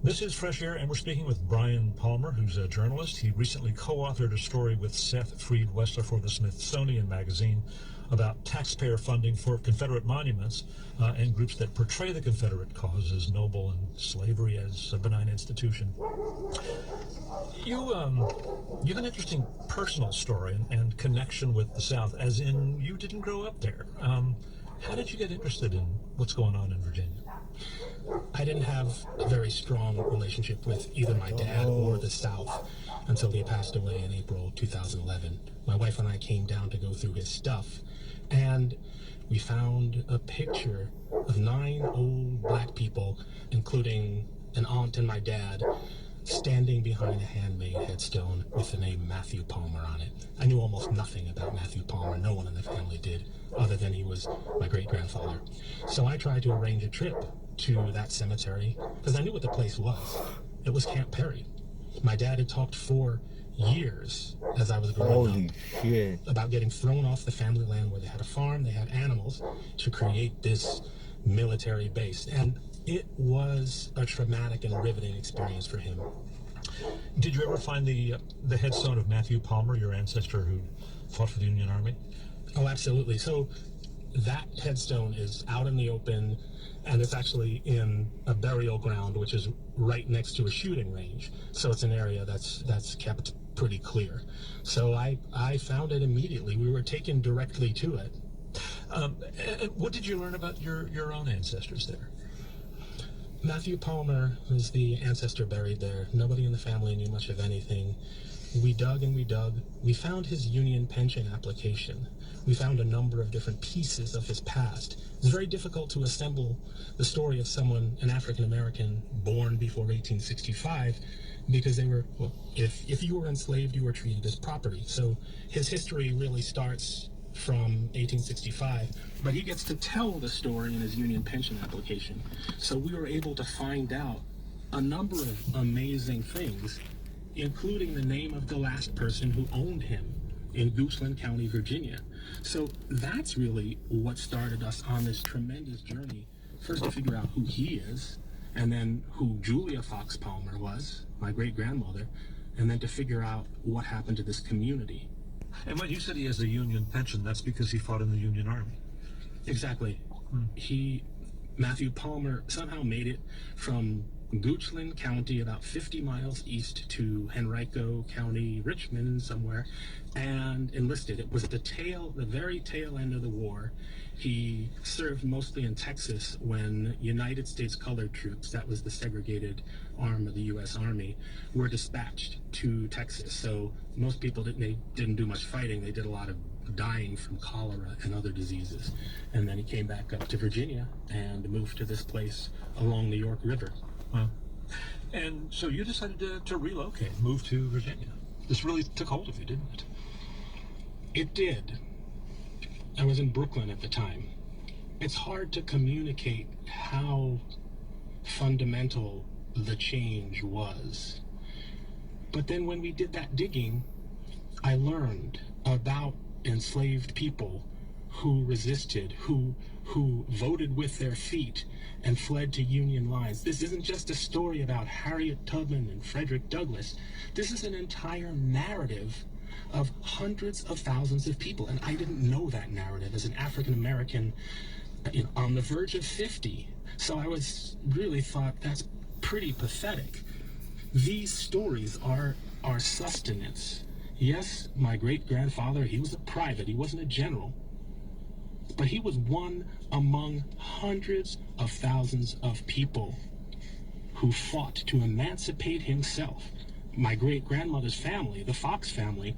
This is Fresh Air, and we're speaking with Brian Palmer, who's a journalist. He recently co-authored a story with Seth Freed-Wessler for the Smithsonian Magazine about taxpayer funding for Confederate monuments and groups that portray the Confederate cause as noble and slavery as a benign institution. You have an interesting personal story and connection with the South, as in you didn't grow up there. How did you get interested in what's going on in Virginia? I didn't have a very strong relationship with either my dad or the South until he passed away in April 2011. My wife and I came down to go through his stuff, and we found a picture of 9 old black people, including an aunt and my dad, standing behind a handmade headstone with the name Matthew Palmer on it. I knew almost nothing about Matthew Palmer. No one in the family did, other than he was my great-grandfather. So I tried to arrange a trip to that cemetery because I knew what the place was. It was Camp Perry. My dad had talked for years as I was growing up about getting thrown off the family land where they had a farm, they had animals, to create this military base. And it was a traumatic and riveting experience for him. Did you ever find the headstone of Matthew Palmer, your ancestor who fought for the Union Army? Oh, absolutely. So that headstone is out in the open, and it's actually in a burial ground, which is right next to a shooting range. So it's an area that's kept pretty clear. So I found it immediately. We were taken directly to it. What did you learn about your own ancestors there? Matthew Palmer was the ancestor buried there. Nobody in the family knew much of anything. We dug and we dug. We found his Union pension application. We found a number of different pieces of his past. It was very difficult to assemble the story of someone, an African-American born before 1865, because they were, well, if you were enslaved, you were treated as property. So his history really starts from 1865, but he gets to tell the story in his Union pension application. So we were able to find out a number of amazing things, including the name of the last person who owned him in Goochland County, Virginia. So that's really what started us on this tremendous journey, first to figure out who he is, and then who Julia Fox Palmer was, my great-grandmother, and then to figure out what happened to this community. And when you said he has a Union pension, that's because he fought in the Union Army. Exactly. Matthew Palmer somehow made it from Goochland County, about 50 miles east, to Henrico County, Richmond, somewhere, and enlisted. It was at the very tail end of the war. He served mostly in Texas when United States colored troops, that was the segregated arm of the U.S. Army, were dispatched to Texas. So most people didn't do much fighting. They did a lot of dying from cholera and other diseases. And then he came back up to Virginia and moved to this place along the York River. Wow. And so you decided to relocate, move to Virginia. This really took hold of you, didn't it? It did. I was in Brooklyn at the time. It's hard to communicate how fundamental the change was. But then when we did that digging, I learned about enslaved people who resisted, who voted with their feet and fled to Union lines. This isn't just a story about Harriet Tubman and Frederick Douglass. This is an entire narrative of hundreds of thousands of people, and I didn't know that narrative as an African American on the verge of 50. So I was really thought that's pretty pathetic. These stories are our sustenance. Yes, my great-grandfather, he was a private, he wasn't a general, but he was one among hundreds of thousands of people who fought to emancipate himself. My great-grandmother's family, the Fox family,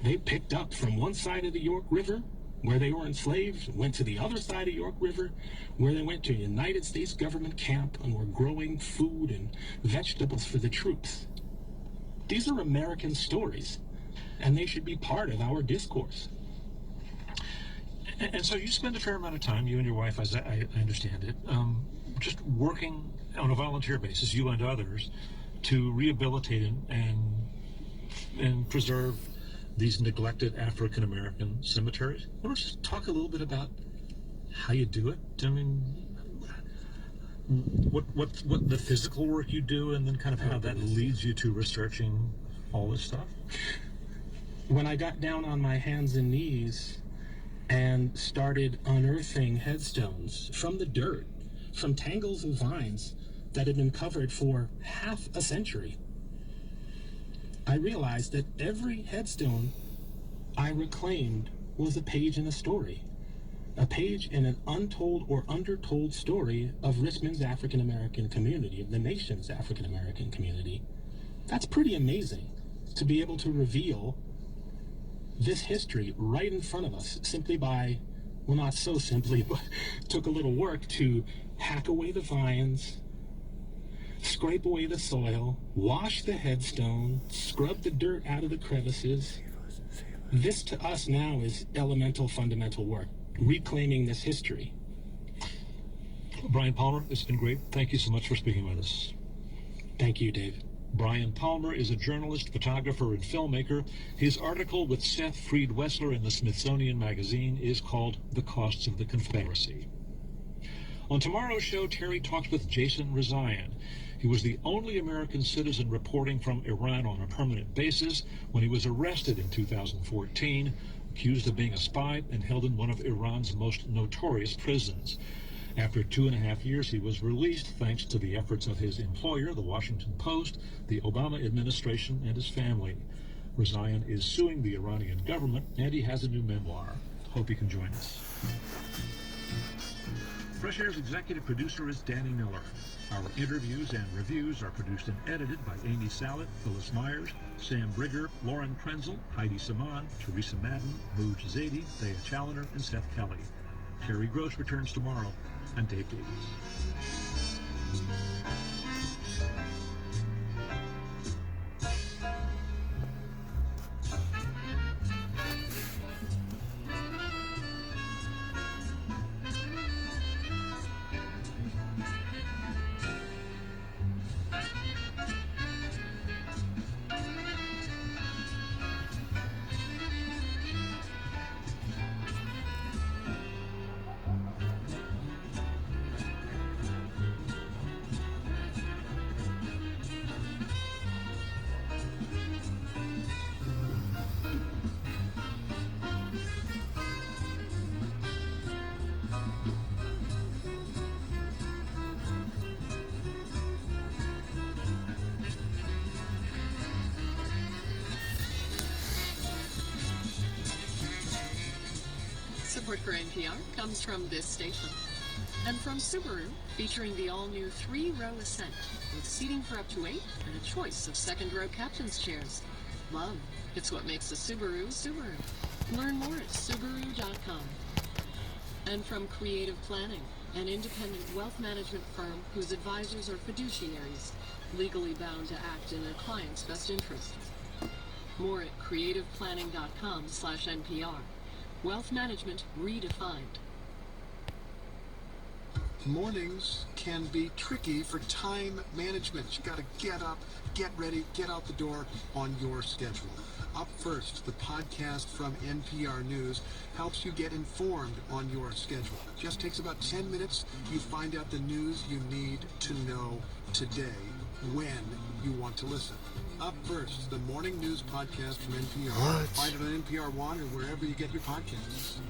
they picked up from one side of the York River, where they were enslaved, went to the other side of York River, where they went to a United States government camp and were growing food and vegetables for the troops. These are American stories, and they should be part of our discourse. And so you spend a fair amount of time, you and your wife, as I understand it, just working on a volunteer basis, you and others, to rehabilitate and preserve these neglected African American cemeteries. Want to just talk a little bit about how you do it? I mean, What the physical work you do, and then kind of how that leads you to researching all this stuff? When I got down on my hands and knees and started unearthing headstones from the dirt, from tangles of vines that had been covered for half a century, I realized that every headstone I reclaimed was a page in a story. A page in an untold or undertold story of Richmond's African American community, of the nation's African American community. That's pretty amazing to be able to reveal this history right in front of us simply by, well, not so simply, but took a little work to hack away the vines, scrape away the soil, wash the headstone, scrub the dirt out of the crevices. This to us now is elemental, fundamental work, reclaiming this history. Brian Palmer, it's been great. Thank you so much for speaking with us. Thank you, Dave. Brian Palmer is a journalist, photographer, and filmmaker. His article with Seth Freed Wessler in the Smithsonian Magazine is called The Costs of the Confederacy. On tomorrow's show, Terry talks with Jason Rezaian. He was the only American citizen reporting from Iran on a permanent basis when he was arrested in 2014, accused of being a spy and held in one of Iran's most notorious prisons. After 2.5 years, he was released thanks to the efforts of his employer, the Washington Post, the Obama administration, and his family. Rezaian is suing the Iranian government, and he has a new memoir. Hope you can join us. Fresh Air's executive producer is Danny Miller. Our interviews and reviews are produced and edited by Amy Sallet, Phyllis Myers, Sam Brigger, Lauren Krenzel, Heidi Saman, Teresa Madden, Mooj Zadie, Thea Challoner, and Seth Kelly. Terry Gross returns tomorrow. I'm Dave Davies. Support for NPR comes from this station and from Subaru, featuring the all-new 3-row Ascent with seating for up to 8 and a choice of second-row captain's chairs. Love, it's what makes a Subaru Subaru. Learn more at Subaru.com. And from Creative Planning, an independent wealth management firm whose advisors are fiduciaries, legally bound to act in a client's best interests. More at creativeplanning.com/NPR. Wealth management redefined. Mornings can be tricky for time management. You got to get up, get ready, get out the door on your schedule. Up First, the podcast from NPR News, helps you get informed on your schedule. Just takes about 10 minutes. You find out the news you need to know today when you want to listen. Up First, the morning news podcast from NPR. Find it on NPR One or wherever you get your podcasts.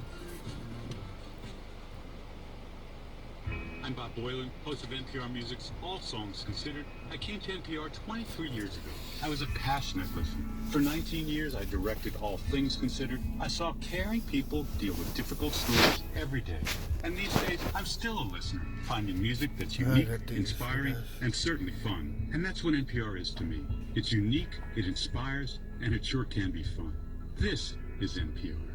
I'm Bob Boylan, host of NPR Music's All Songs Considered. I came to NPR 23 years ago. I was a passionate listener. For 19 years, I directed All Things Considered. I saw caring people deal with difficult stories every day. And these days, I'm still a listener, finding music that's unique, inspiring, and certainly fun. And that's what NPR is to me. It's unique, it inspires, and it sure can be fun. This is NPR.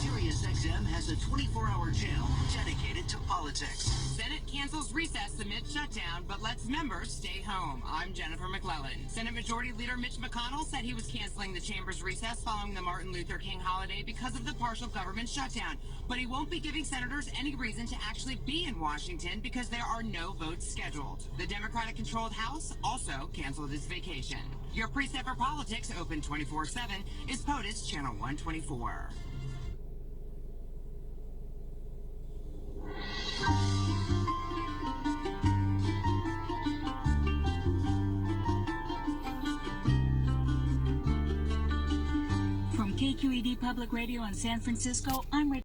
SiriusXM has a 24-hour channel dedicated to politics. Senate cancels recess amid shutdown, but lets members stay home. I'm Jennifer McClellan. Senate Majority Leader Mitch McConnell said he was canceling the chamber's recess following the Martin Luther King holiday because of the partial government shutdown. But he won't be giving senators any reason to actually be in Washington because there are no votes scheduled. The Democratic-controlled House also canceled its vacation. Your preset for politics, open 24/7, is POTUS Channel 124. KQED Public Radio in San Francisco, I'm Rachel.